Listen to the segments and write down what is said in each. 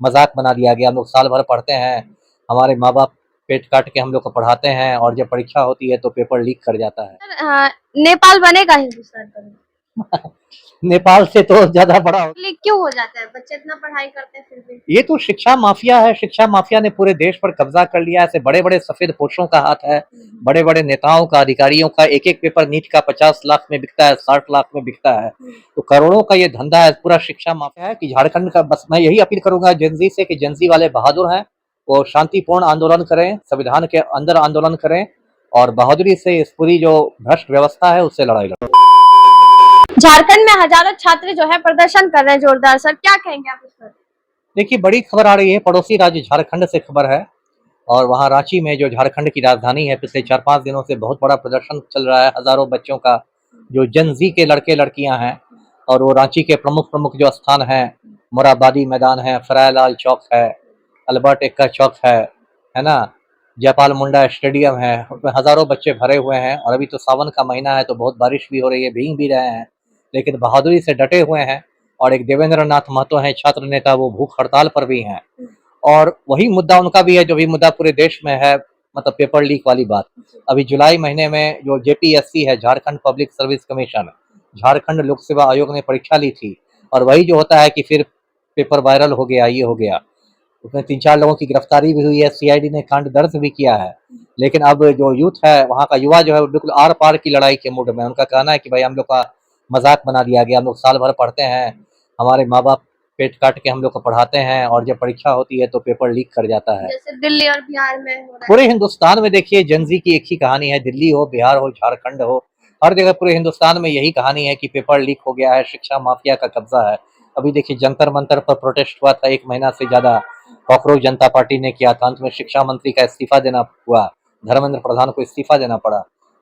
मजाक बना दिया गया। हम लोग साल भर पढ़ते हैं, हमारे माँ बाप पेट काट के हम लोग को पढ़ाते हैं और जब परीक्षा होती है तो पेपर लीक कर जाता है। सर, नेपाल बनेगा हिंदुस्तान का? नेपाल से तो ज्यादा बड़ा हो। लीक क्यों हो जाता है? बच्चे इतना पढ़ाई करते हैं फिर भी। ये तो शिक्षा माफिया है। शिक्षा माफिया ने पूरे देश पर कब्जा कर लिया है। ऐसे बड़े बड़े सफेद पोशों का हाथ है, बड़े बड़े नेताओं का, अधिकारियों का। एक एक पेपर नीट का 50 लाख में बिकता है, 60 लाख में बिकता है। तो करोड़ों का ये धंधा है। पूरा शिक्षा माफिया है कि झारखंड का। बस मैं यही अपील करूंगा जेनजी से कि जेनजी वाले बहादुर हैं, वो शांतिपूर्ण आंदोलन करें, संविधान के अंदर आंदोलन करें और बहादुरी से इस पूरी जो भ्रष्ट व्यवस्था है उससे लड़ाई लड़ें। झारखंड में हजारों छात्र जो है प्रदर्शन कर रहे हैं जोरदार। सर, क्या कहेंगे आप इस पर? देखिए, बड़ी खबर आ रही है, पड़ोसी राज्य झारखंड से खबर है। और वहाँ रांची में, जो झारखंड की राजधानी है, पिछले 4-5 दिनों से बहुत बड़ा प्रदर्शन चल रहा है। हजारों बच्चों का, जो जेन जी के लड़के लड़कियां हैं, और वो रांची के प्रमुख प्रमुख जो स्थान हैं, मोराबादी मैदान है, फरायलाल चौक है, अल्बर्ट एक्का चौक है ना, जयपाल मुंडा स्टेडियम है, उसमें हजारों बच्चे भरे हुए हैं। और अभी तो सावन का महीना है तो बहुत बारिश भी हो रही है, भीग भी रहे हैं, लेकिन बहादुरी से डटे हुए हैं। और एक देवेंद्र नाथ महतो हैं, छात्र नेता, वो भूख हड़ताल पर भी हैं। और वही मुद्दा उनका भी है जो भी मुद्दा पूरे देश में है, मतलब पेपर लीक वाली बात। अभी जुलाई महीने में जो जेपीएससी है, Jharkhand public service commission, Jharkhand लोक सेवा आयोग ने परीक्षा ली थी। और वही जो होता है कि फिर पेपर वायरल हो गया, ये हो गया। उसमें 3-4 लोगों की गिरफ्तारी भी हुई है, सीआईडी ने कांड दर्ज भी किया है। लेकिन अब जो यूथ है, वहाँ का युवा जो है, बिल्कुल आर पार की लड़ाई के मूड में। उनका कहना है कि भाई हम लोग का मजाक बना दिया गया, हम लोग साल भर पढ़ते हैं, हमारे माँ बाप पेट काट के हम लोग को पढ़ाते हैं और जब परीक्षा होती है तो पेपर लीक कर जाता है। जैसे दिल्ली और बिहार में हो रहा है। पूरे हिंदुस्तान में देखिए जेनजी की एक ही कहानी है, दिल्ली हो, बिहार हो, झारखंड हो, हर जगह पूरे हिंदुस्तान में यही कहानी है कि पेपर लीक हो गया है, शिक्षा माफिया का कब्जा है। अभी देखिए जंतर मंतर पर प्रोटेस्ट हुआ था, 1 महीना से ज्यादा कॉकरोच जनता पार्टी ने किया था। अंत में शिक्षा मंत्री का इस्तीफा देना हुआ, धर्मेंद्र प्रधान को इस्तीफा देना पड़ा।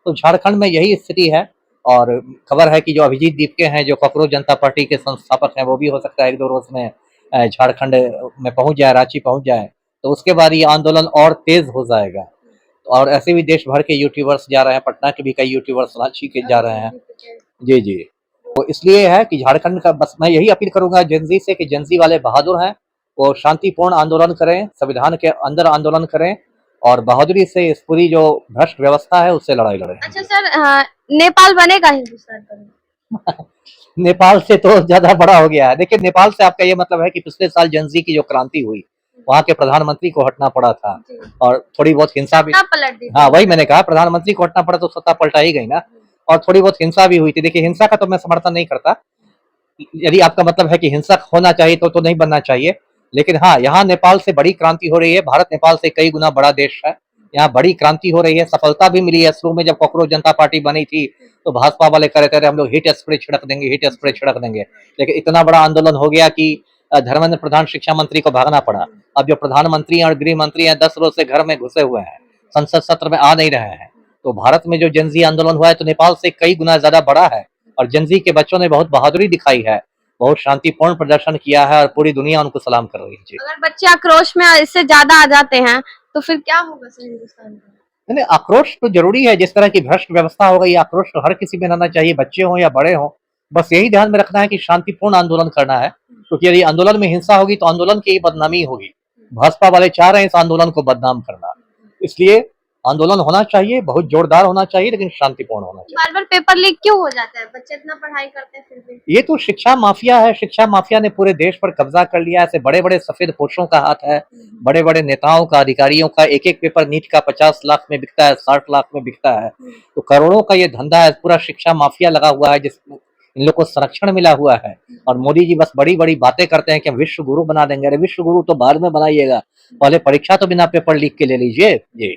तो झारखंड में यही स्थिति है। और खबर है कि जो अभिजीत दीपके हैं, जो कॉकरोच जनता पार्टी के संस्थापक हैं, वो भी हो सकता है 1-2 रोज में झारखंड में पहुंच जाए, रांची पहुंच जाए। तो उसके बाद ये आंदोलन और तेज हो जाएगा। और ऐसे भी देश भर के यूट्यूबर्स जा रहे हैं, पटना के भी कई यूट्यूबर्स रांची के जा रहे हैं। जी जी। तो इसलिए है कि झारखंड का, बस मैं यही अपील करूंगा जेनजी से कि जेनजी वाले बहादुर हैं, वो शांतिपूर्ण आंदोलन करें, संविधान के अंदर आंदोलन करें और बहादुरी से इस पूरी जो भ्रष्ट व्यवस्था है उससे लड़ाई लड़ें। अच्छा सर, नेपाल बनेगा हिंदुस्तान का? नेपाल से तो ज्यादा बड़ा हो गया है। देखिए, नेपाल से आपका ये मतलब है कि पिछले साल जेनजी की जो क्रांति हुई, वहाँ के प्रधानमंत्री को हटना पड़ा था और थोड़ी बहुत हिंसा भी। पलट दी। हाँ, वही मैंने कहा, प्रधानमंत्री को हटना पड़ा तो सत्ता पलटा ही गई ना। और थोड़ी बहुत हिंसा भी हुई थी। देखिए, हिंसा का तो मैं समर्थन नहीं करता। यदि आपका मतलब है कि हिंसक होना चाहिए तो नहीं बनना चाहिए। लेकिन हाँ, यहाँ नेपाल से बड़ी क्रांति हो रही है। भारत नेपाल से कई गुना बड़ा देश है, यहाँ बड़ी क्रांति हो रही है, सफलता भी मिली है। शुरू में जब कॉकरोच जनता पार्टी बनी थी तो भाजपा वाले कह रहे थे हम लोग हीट स्प्रे छिड़क देंगे, हीट स्प्रे छिड़क देंगे। लेकिन इतना बड़ा आंदोलन हो गया कि धर्मेंद्र प्रधान शिक्षा मंत्री को भागना पड़ा। अब जो प्रधानमंत्री और गृह मंत्री हैं 10 रोज से घर में घुसे हुए हैं, संसद सत्र में आ नहीं रहे हैं। तो भारत में जो जेनजी आंदोलन हुआ है तो नेपाल से कई गुना ज्यादा बड़ा है। और जेनजी के बच्चों ने बहुत बहादुरी दिखाई है, बहुत शांतिपूर्ण प्रदर्शन किया है और पूरी दुनिया उनको सलाम कर रही है। अगर बच्चे आक्रोश में इससे ज्यादा आ जाते हैं तो फिर क्या होगा सर हिंदुस्तान का? नहीं, आक्रोश तो जरूरी है। जिस तरह की भ्रष्ट व्यवस्था हो गई, आक्रोश तो हर किसी में आना चाहिए, बच्चे हों या बड़े हों। बस यही ध्यान में रखना है कि शांतिपूर्ण आंदोलन करना है, क्योंकि यदि आंदोलन में हिंसा होगी तो आंदोलन की ही बदनामी होगी। भाजपा वाले चाह रहे हैं इस आंदोलन को बदनाम करना। इसलिए आंदोलन होना चाहिए, बहुत जोरदार होना चाहिए, लेकिन शांतिपूर्ण होना चाहिए। बार बार पेपर लीक क्यों हो जाता है? बच्चे इतना पढ़ाई करते हैं फिर भी। ये तो शिक्षा माफिया है। शिक्षा माफिया ने पूरे देश पर कब्जा कर लिया है। ऐसे बड़े बड़े सफेद पोशों का हाथ है, बड़े बड़े नेताओं का, अधिकारियों का। एक एक पेपर नीट का 50 लाख में बिकता है, 60 लाख में बिकता है। तो करोड़ों का ये धंधा है, पूरा शिक्षा माफिया लगा हुआ है, जिसमें इन लोग को संरक्षण मिला हुआ है। और मोदी जी बस बड़ी बड़ी बातें करते हैं कि हम विश्व गुरु बना देंगे। अरे विश्व गुरु तो बाद में बनाइएगा, पहले परीक्षा तो बिना पेपर लीक के ले लीजिए। जी।